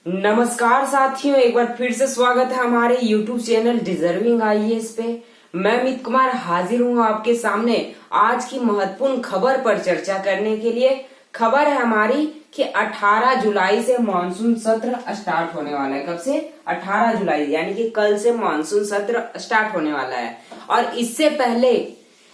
नमस्कार साथियों, एक बार फिर से स्वागत है हमारे YouTube चैनल डिजर्विंग आईएएस पे। मैं अमित कुमार हाजिर हूँ आपके सामने आज की महत्वपूर्ण खबर पर चर्चा करने के लिए। खबर है हमारी कि 18 जुलाई से मानसून सत्र स्टार्ट होने वाला है। कब से? 18 जुलाई, यानी कि कल से मानसून सत्र स्टार्ट होने वाला है। और इससे पहले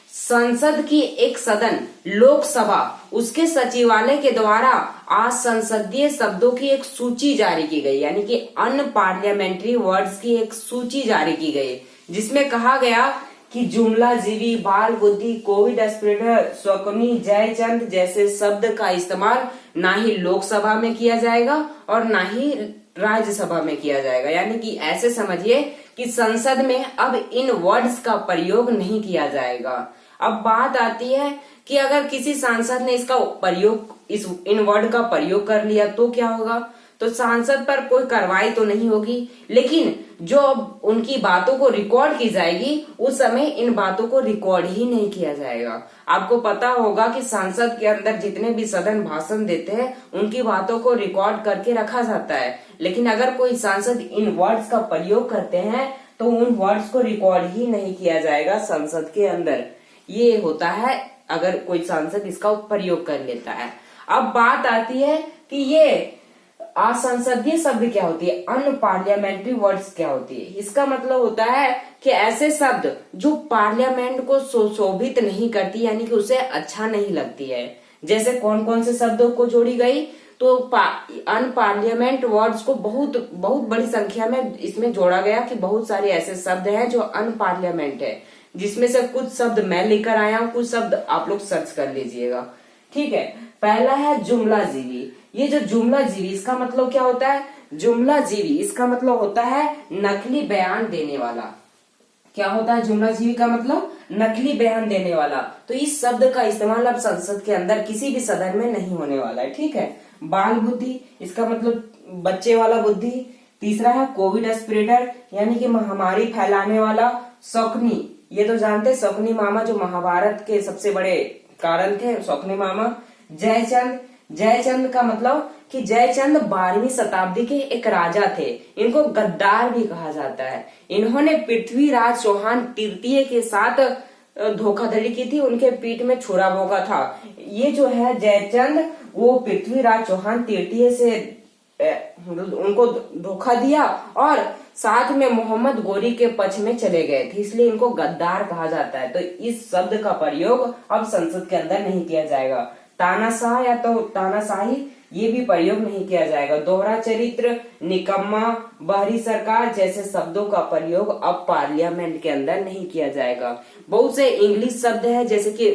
संसद की एक सदन लोकसभा, उसके सचिवालय के द्वारा आज संसदीय शब्दों की एक सूची जारी की गई, यानी कि अनपार्लियामेंट्री वर्ड्स की एक सूची जारी की गई, जिसमें कहा गया कि जुमला जीवी, बाल बुद्धि, कोविड स्प्रेडर, शकुनी, जयचंद जैसे शब्द का इस्तेमाल ना ही लोकसभा में किया जाएगा और ना ही राज्यसभा में किया जाएगा। यानी कि ऐसे समझिए कि संसद में अब इन वर्ड्स का प्रयोग नहीं किया जाएगा। अब बात आती है कि अगर किसी सांसद ने इसका प्रयोग इन वर्ड का प्रयोग कर लिया तो क्या होगा? तो सांसद पर कोई कार्रवाई तो नहीं होगी, लेकिन जो अब उनकी बातों को रिकॉर्ड की जाएगी उस समय इन बातों को रिकॉर्ड ही नहीं किया जाएगा। आपको पता होगा कि सांसद के अंदर जितने भी सदन भाषण देते हैं उनकी बातों को रिकॉर्ड करके रखा जाता है, लेकिन अगर कोई सांसद इन वर्ड्स का प्रयोग करते हैं तो उन वर्ड्स को रिकॉर्ड ही नहीं किया जाएगा संसद के अंदर। ये होता है अगर कोई सांसद इसका प्रयोग कर लेता है। अब बात आती है कि ये असंसदीय शब्द क्या होती है, अनपार्लियामेंट्री वर्ड्स क्या होती है। इसका मतलब होता है कि ऐसे शब्द जो पार्लियामेंट को सुशोभित नहीं करती, यानी कि उसे अच्छा नहीं लगती है। जैसे कौन कौन से शब्दों को जोड़ी गई, तो अनपार्लियामेंट वर्ड्स को बहुत बड़ी संख्या में इसमें जोड़ा गया कि बहुत सारे ऐसे शब्द हैं जो अनपार्लियामेंट है, जिसमें से कुछ शब्द मैं लेकर आया हूं, कुछ शब्द आप लोग सर्च कर लीजिएगा। ठीक है, पहला है जुमला जीवी। ये जो जुमला जीवी, इसका मतलब क्या होता है? जुमला जीवी इसका मतलब होता है नकली बयान देने वाला। क्या होता है जुमला जीवी का मतलब? नकली बयान देने वाला। तो इस शब्द का इस्तेमाल अब संसद के अंदर किसी भी सदन में नहीं होने वाला है। ठीक है। बाल बुद्धि, इसका मतलब बच्चे वाला बुद्धि। तीसरा है कोविड स्प्रेडर, यानी कि महामारी फैलाने वाला। शकुनी, ये तो जानते हैं शकुनी मामा जो महाभारत के सबसे बड़े कारण थे, शकुनी मामा। जयचंद, जयचंद का मतलब कि जयचंद 12वीं शताब्दी के एक राजा थे। इनको गद्दार भी कहा जाता है। इन्होंने पृथ्वीराज चौहान तृतीय के साथ धोखाधड़ी की थी, उनके पीठ में छुरा भोंका था। ये जो है जयचंद, वो पृथ्वीराज चौहान तृतीय से उनको धोखा दिया और साथ में मोहम्मद गोरी के पक्ष में चले गए थे, इसलिए इनको गद्दार कहा जाता है। तो इस शब्द का प्रयोग अब संसद के अंदर नहीं किया जाएगा। तानाशाह या तो तानाशाही, ये भी प्रयोग नहीं किया जाएगा। दोहरा चरित्र, निकम्मा, बाहरी सरकार जैसे शब्दों का प्रयोग अब पार्लियामेंट के अंदर नहीं किया जाएगा। बहुत से इंग्लिश शब्द है जैसे कि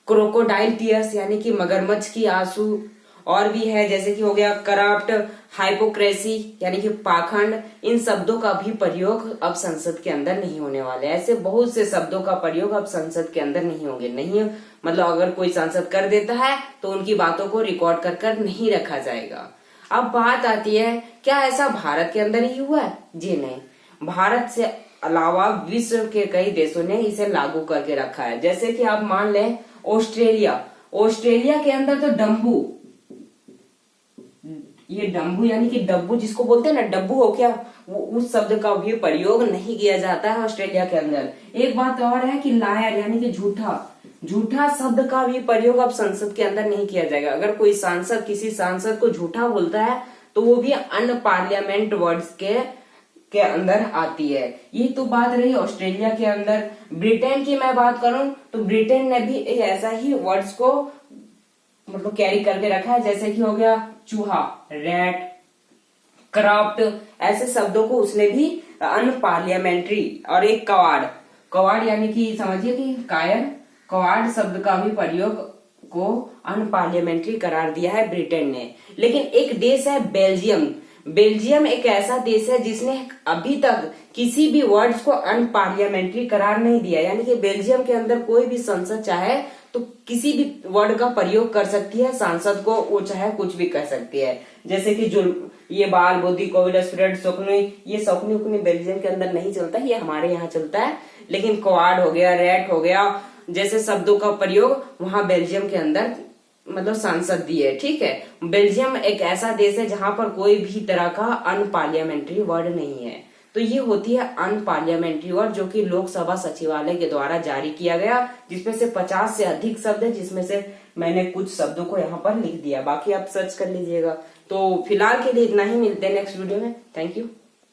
क्रोकोडाइल टीयर्स, यानी कि मगरमच्छ की आंसू, और भी है जैसे कि हो गया करप्ट, हाइपोक्रेसी यानी कि पाखंड। इन शब्दों का भी प्रयोग अब संसद के अंदर नहीं होने वाले। ऐसे बहुत से शब्दों का प्रयोग अब संसद के अंदर नहीं होंगे। नहीं मतलब अगर कोई सांसद कर देता है तो उनकी बातों को रिकॉर्ड कर नहीं रखा जाएगा। अब बात आती है, क्या ऐसा भारत के अंदर ही हुआ है? जी नहीं, भारत से अलावा विश्व के कई देशों ने इसे लागू करके रखा है। जैसे कि आप मान लें ऑस्ट्रेलिया, ऑस्ट्रेलिया के अंदर तो डम्बू, ये डम्बू यानी कि डब्बू जिसको बोलते हैं ना, डब्बू हो क्या, वो उस शब्द का भी प्रयोग नहीं किया जाता है ऑस्ट्रेलिया के अंदर। एक बात और है कि लायर यानी कि झूठा, झूठा शब्द का भी प्रयोग अब संसद के अंदर नहीं किया जाएगा। अगर कोई सांसद किसी सांसद को झूठा बोलता है तो वो भी अनपार्लियामेंट वर्ड्स के अंदर आती है। ये तो बात रही ऑस्ट्रेलिया के अंदर। ब्रिटेन की मैं बात करूं तो ब्रिटेन ने भी ऐसा ही वर्ड्स को मतलब कैरी करके रखा है, जैसे कि हो गया चूहा, रैट, करप्ट, ऐसे शब्दों को उसने भी अनपार्लियामेंट्री। और एक कवाड़, कवाड़ यानी कि समझिए कि कायर, कवाड़ शब्द का भी प्रयोग को अनपार्लियामेंट्री करार दिया है ब्रिटेन ने। लेकिन एक देश है बेल्जियम। बेल्जियम एक ऐसा देश है जिसने अभी तक किसी भी वर्ड्स को अनपार्लियामेंट्री करार नहीं दिया। यानी कि बेल्जियम के अंदर कोई भी संसद चाहे तो किसी भी वर्ड का प्रयोग कर सकती है, सांसद को वो चाहे कुछ भी कर सकती है। जैसे कि जो ये बाल बुद्धि, कोविड स्प्रेड, शकुनी, ये शकुनी उकुनी बेल्जियम के अंदर नहीं चलता, ये हमारे यहाँ चलता है। लेकिन क्वाड हो गया, रेट हो गया जैसे शब्दों का प्रयोग वहां बेल्जियम के अंदर मतलब सांसद दिए। ठीक है, बेल्जियम एक ऐसा देश है जहां पर कोई भी तरह का अनपार्लियामेंट्री वर्ड नहीं है। तो ये होती है अनपार्लियामेंट्री वर्ड, जो कि लोकसभा सचिवालय के द्वारा जारी किया गया, जिसमें से 50 से अधिक शब्द है, जिसमें से मैंने कुछ शब्दों को यहाँ पर लिख दिया, बाकी आप सर्च कर लीजिएगा। तो फिलहाल के लिए इतना ही, मिलते हैं नेक्स्ट वीडियो में। Thank you.